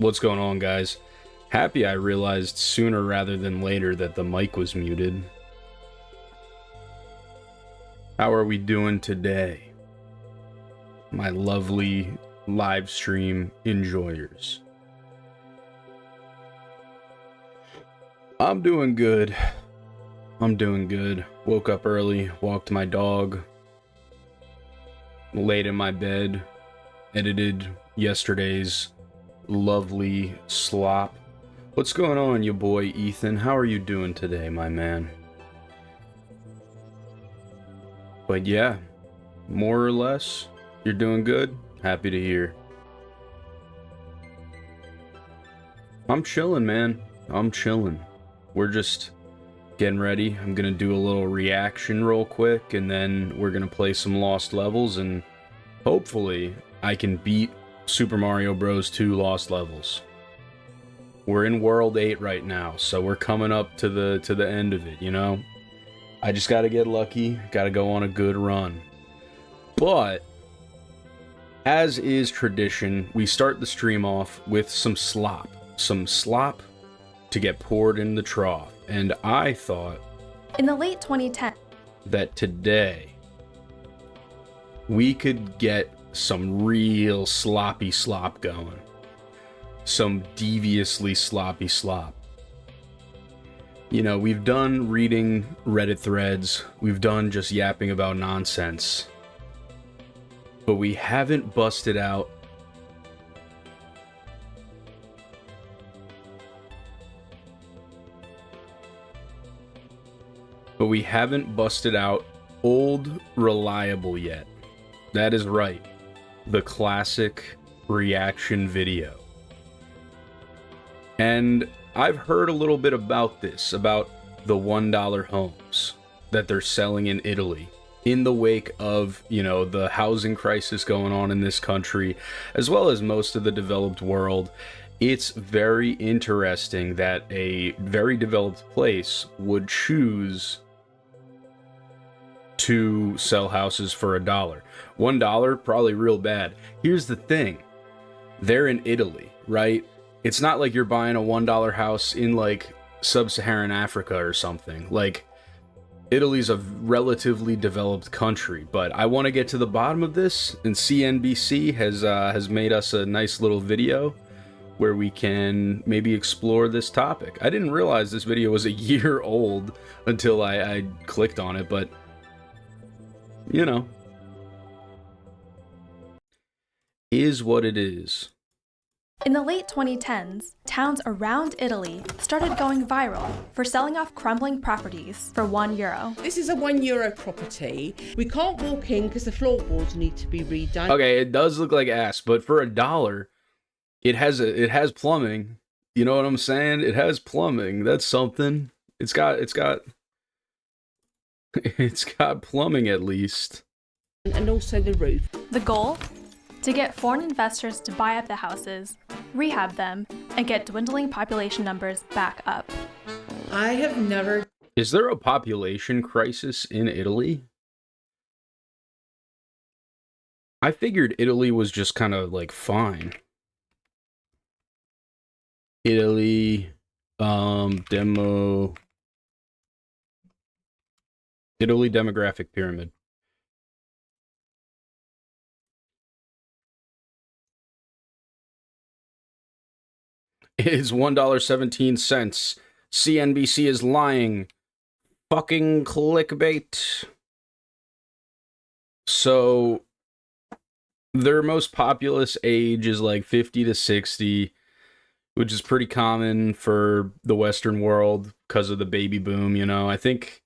What's going on, guys? Happy I realized sooner rather than later that the mic was muted. How are we doing today, my lovely live stream enjoyers? I'm doing good. Woke up early, walked my dog, laid in my bed, edited yesterday's lovely slop. What's going on, you boy Ethan? How are you doing today, my man? But yeah, more or less, you're doing good. Happy to hear. I'm chilling, man. I'm chilling. We're just getting ready. I'm gonna do a little reaction real quick, and then we're gonna play some Lost Levels, and hopefully I can beat Super Mario Bros. 2 Lost Levels. We're in World 8 right now, so we're coming up to the end of it, you know? I just gotta get lucky, gotta go on a good run. But, as is tradition, we start the stream off with some slop. Some slop to get poured in the trough. And I thought, in the late 2010s, that today we could get some real sloppy slop going. Some deviously sloppy slop. You know, we've done reading Reddit threads, we've done just yapping about nonsense, but we haven't busted out Old Reliable yet. That is right. The classic reaction video. And I've heard a little bit about this, about the $1 homes that they're selling in Italy in the wake of, you know, the housing crisis going on in this country, as well as most of the developed world. It's very interesting that a very developed place would choose to sell houses for $1. $1, probably real bad. Here's the thing. They're in Italy, right? It's not like you're buying a $1 house in, like, sub-Saharan Africa or something. Like, Italy's a relatively developed country, but I want to get to the bottom of this, and CNBC has made us a nice little video where we can maybe explore this topic. I didn't realize this video was a year old until I clicked on it, but, you know, is what it is. in the late 2010s, towns around Italy started going viral for selling off crumbling properties for €1. This is a €1 property. We can't walk in because the floorboards need to be redone. Okay, it does look like ass, but for $1, it has plumbing. You know what I'm saying? It has plumbing. That's something. It's got plumbing at least. And also the roof. The goal? To get foreign investors to buy up the houses, rehab them, and get dwindling population numbers back up. I have never... Is there a population crisis in Italy? I figured Italy was just kind of like fine. Italy, Italy demographic pyramid. It is $1.17. CNBC is lying. Fucking clickbait. So, their most populous age is like 50 to 60, which is pretty common for the Western world because of the baby boom, you know. I think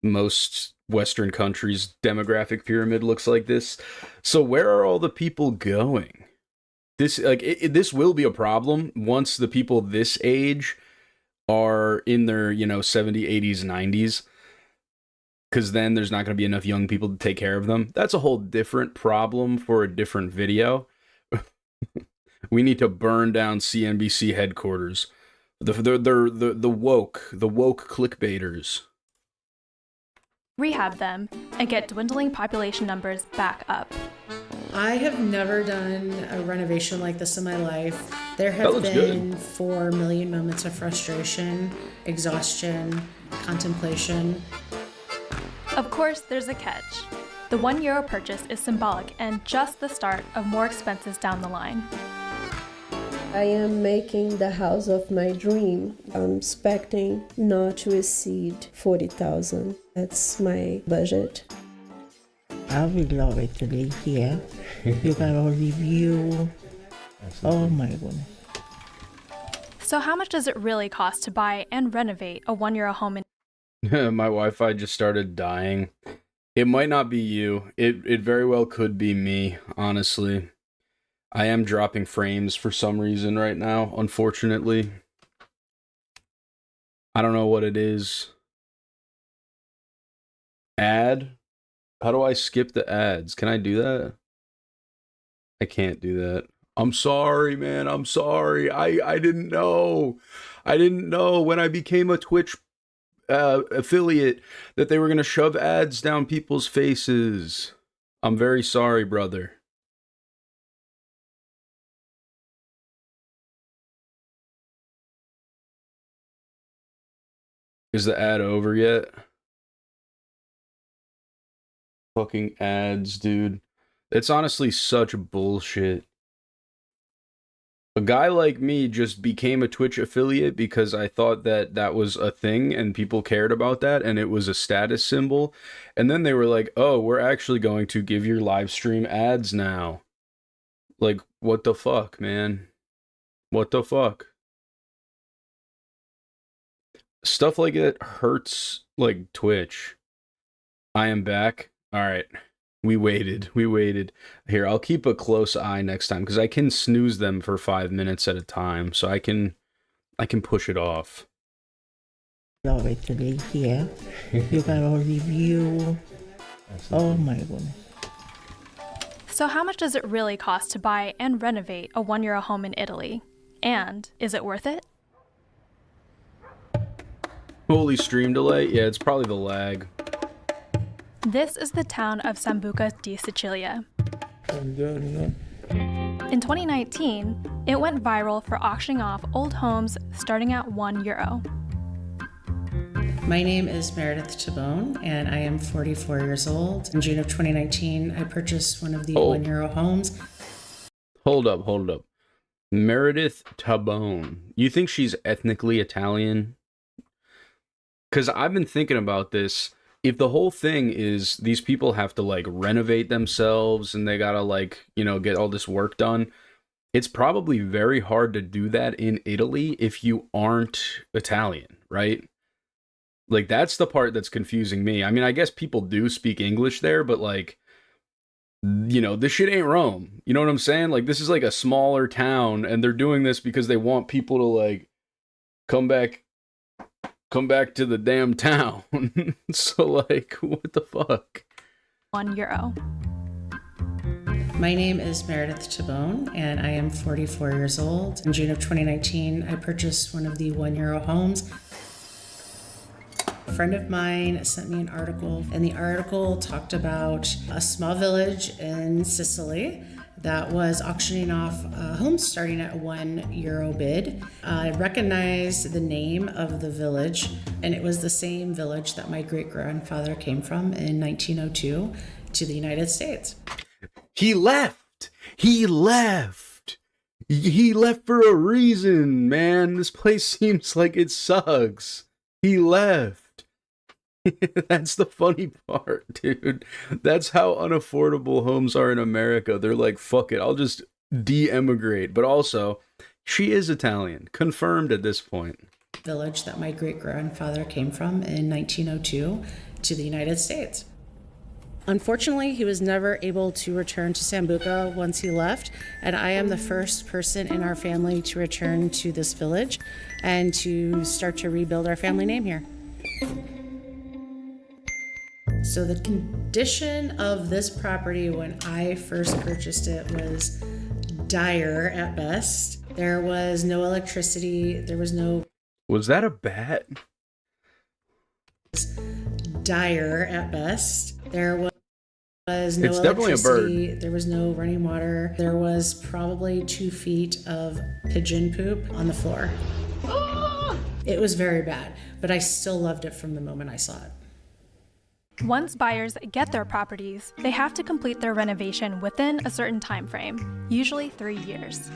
most Western countries' demographic pyramid looks like this. So where are all the people going? This will be a problem once the people this age are in their, you know, 70s, 80s, 90s. Because then there's not going to be enough young people to take care of them. That's a whole different problem for a different video. We need to burn down CNBC headquarters. The woke clickbaiters. rehab them, and get dwindling population numbers back up. I have never done a renovation like this in my life. There That have looks been 4 million moments of frustration, exhaustion, contemplation. Of course, there's a catch. The €1 purchase is symbolic and just the start of more expenses down the line. I am making the house of my dream. I'm expecting not to exceed 40,000. That's my budget. I would love it to live here. You got all the view. Oh my goodness. So how much does it really cost to buy and renovate a €1 home in My Wi-Fi just started dying. It might not be you. It very well could be me, honestly. I am dropping frames for some reason right now, unfortunately. I don't know what it is. Ad? How do I skip the ads? Can I do that? I can't do that. I'm sorry, man. I'm sorry. I didn't know. I didn't know when I became a Twitch affiliate that they were going to shove ads down people's faces. I'm very sorry, brother. Is the ad over yet? Fucking ads, dude. It's honestly such bullshit. A guy like me just became a Twitch affiliate because I thought that that was a thing and people cared about that and it was a status symbol. And then they were like, oh, we're actually going to give your live stream ads now. Like, what the fuck, man? What the fuck? Stuff like it hurts, like, Twitch. I am back. All right. We waited. Here, I'll keep a close eye next time because I can snooze them for 5 minutes at a time, so I can push it off. Love it to live here. You got all the view. Oh my goodness. So how much does it really cost to buy and renovate a €1 home in Italy? And is it worth it? Holy stream delay? Yeah, it's probably the lag. This is the town of Sambuca di Sicilia. In 2019, it went viral for auctioning off old homes starting at €1. My name is Meredith Tabone, and I am 44 years old. In June of 2019, I purchased one of the €1 homes. Hold up. Meredith Tabone. You think she's ethnically Italian? Because I've been thinking about this. If the whole thing is these people have to like renovate themselves and they gotta like, you know, get all this work done, it's probably very hard to do that in Italy if you aren't Italian, right? Like that's the part that's confusing me. I mean, I guess people do speak English there, but like, you know, this shit ain't Rome. You know what I'm saying? Like this is like a smaller town and they're doing this because they want people to like come back to the damn town. So like, what the fuck? €1. My name is Meredith Tabone, and I am 44 years old. In June of 2019, I purchased one of the €1 homes. A friend of mine sent me an article, and the article talked about a small village in Sicily that was auctioning off homes starting at €1 bid. I recognized the name of the village, and it was the same village that my great-grandfather came from in 1902 to the United States. He left for a reason, man. This place seems like it sucks. He left. That's the funny part, dude. That's how unaffordable homes are in America. They're like, fuck it, I'll just de-emigrate. But also, she is Italian. Confirmed at this point. Village that my great-grandfather came from in 1902 to the United States. Unfortunately, he was never able to return to Sambuca once he left, and I am the first person in our family to return to this village and to start to rebuild our family name here. So the condition of this property when I first purchased it was dire at best. There was no electricity. There was no... Was that a bat? dire at best. There was no It's definitely a bird. electricity. There was no running water. There was probably 2 feet of pigeon poop on the floor. It was very bad, but I still loved it from the moment I saw it. Once buyers get their properties, they have to complete their renovation within a certain time frame, usually 3 years.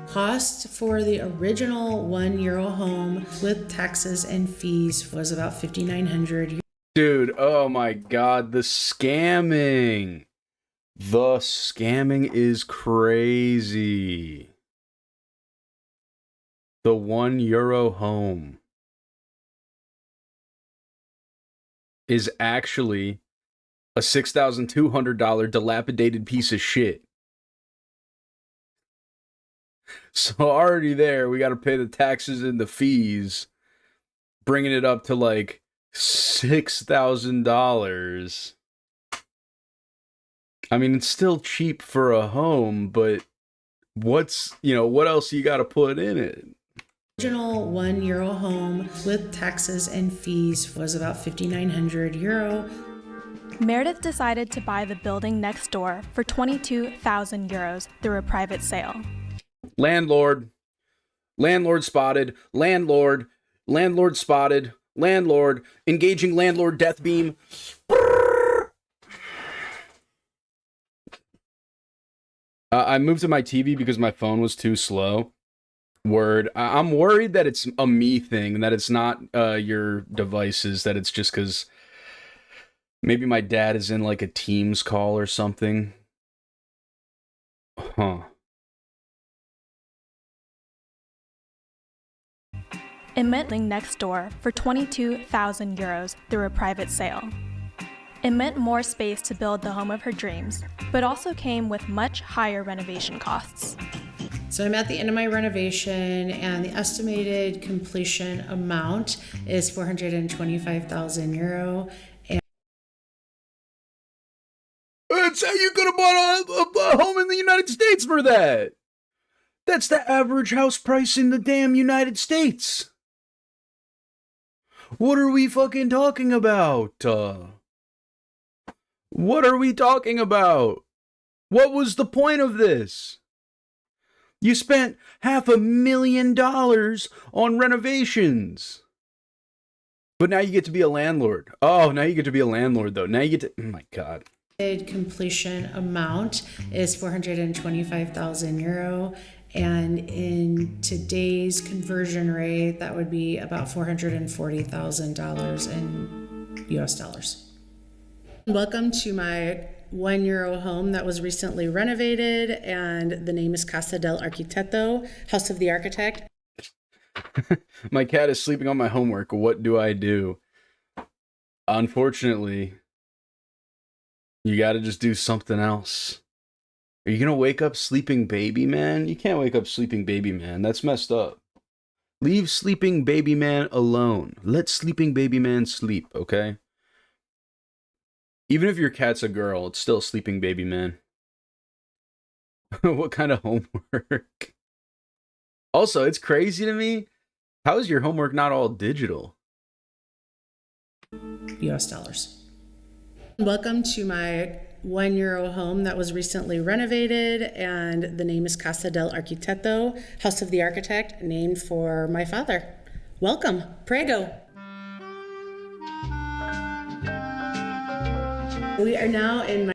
Cost for the original €1 home with taxes and fees was about $5,900. Dude, oh my god, the scamming. The scamming is crazy. The €1 home is actually a $6,200 dilapidated piece of shit. So already there, we got to pay the taxes and the fees, bringing it up to like $6,000. I mean, it's still cheap for a home, but what else you got to put in it? Original €1 home with taxes and fees was about €5,900. Meredith decided to buy the building next door for €22,000 through a private sale. Landlord spotted, landlord spotted, landlord, engaging landlord death beam. I moved to my TV because my phone was too slow. Word. I'm worried that it's a me thing, that it's not your devices, that it's just because maybe my dad is in like a Teams call or something. Huh. It meant next door for €22,000 through a private sale. It meant more space to build the home of her dreams, but also came with much higher renovation costs. So I'm at the end of my renovation, and the estimated completion amount is €425,000. That's how you could have bought a home in the United States for that. That's the average house price in the damn United States. What are we fucking talking about? What are we talking about? What was the point of this? You spent $500,000 on renovations. But now you get to be a landlord. Oh, now you get to be a landlord, though. Now you get to... Oh, my God. Completion amount is €425,000. And in today's conversion rate, that would be about $440,000 in US dollars. Welcome to my €1 home that was recently renovated, and the name is Casa del Arquitecto, House of the Architect. My cat is sleeping on my homework. What do I do? Unfortunately, you got to just do something else. Are you going to wake up sleeping baby man? You can't wake up sleeping baby man. That's messed up. Leave sleeping baby man alone. Let sleeping baby man sleep, okay? Even if your cat's a girl, it's still sleeping baby man. What kind of homework? Also, it's crazy to me. How is your homework not all digital? US dollars. Welcome to my €1 home that was recently renovated, and the name is Casa del Arquitecto, House of the Architect, named for my father. Welcome, prego. We are now in my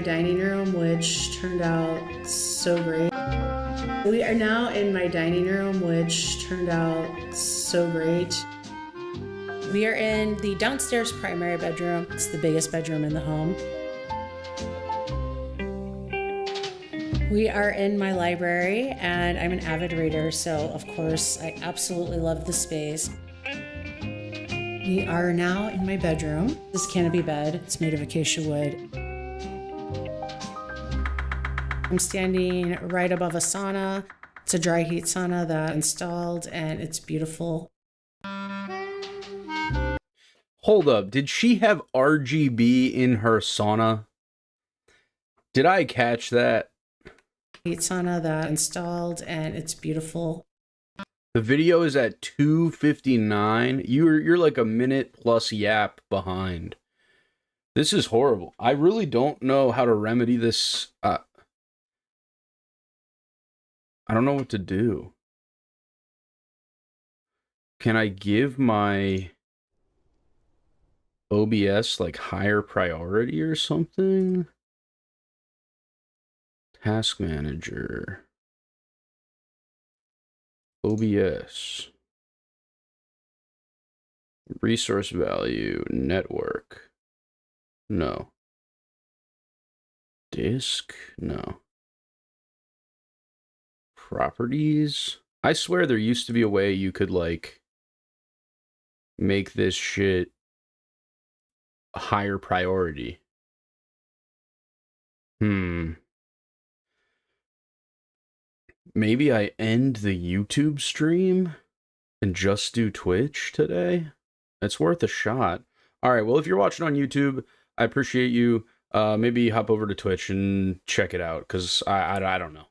dining room, which turned out so great. We are now in my dining room, which turned out so great. We are in the downstairs primary bedroom. It's the biggest bedroom in the home. We are in my library, and I'm an avid reader, so of course I absolutely love the space. We are now in my bedroom. This canopy bed, it's made of acacia wood. I'm standing right above a sauna. It's a dry heat sauna that I installed, and it's beautiful. Hold up, did she have RGB in her sauna? Did I catch that? sauna that installed, and it's beautiful. The video is at 2:59. You're like a minute plus yap behind. This is horrible. I really don't know how to remedy this. I don't know what to do. Can I give my OBS like higher priority or something? Task manager. OBS. Resource value. Network. No. Disk? No. Properties? I swear there used to be a way you could like make this shit a higher priority. Maybe I end the YouTube stream and just do Twitch today? It's worth a shot. All right, well, if you're watching on YouTube, I appreciate you. Maybe hop over to Twitch and check it out, because I don't know.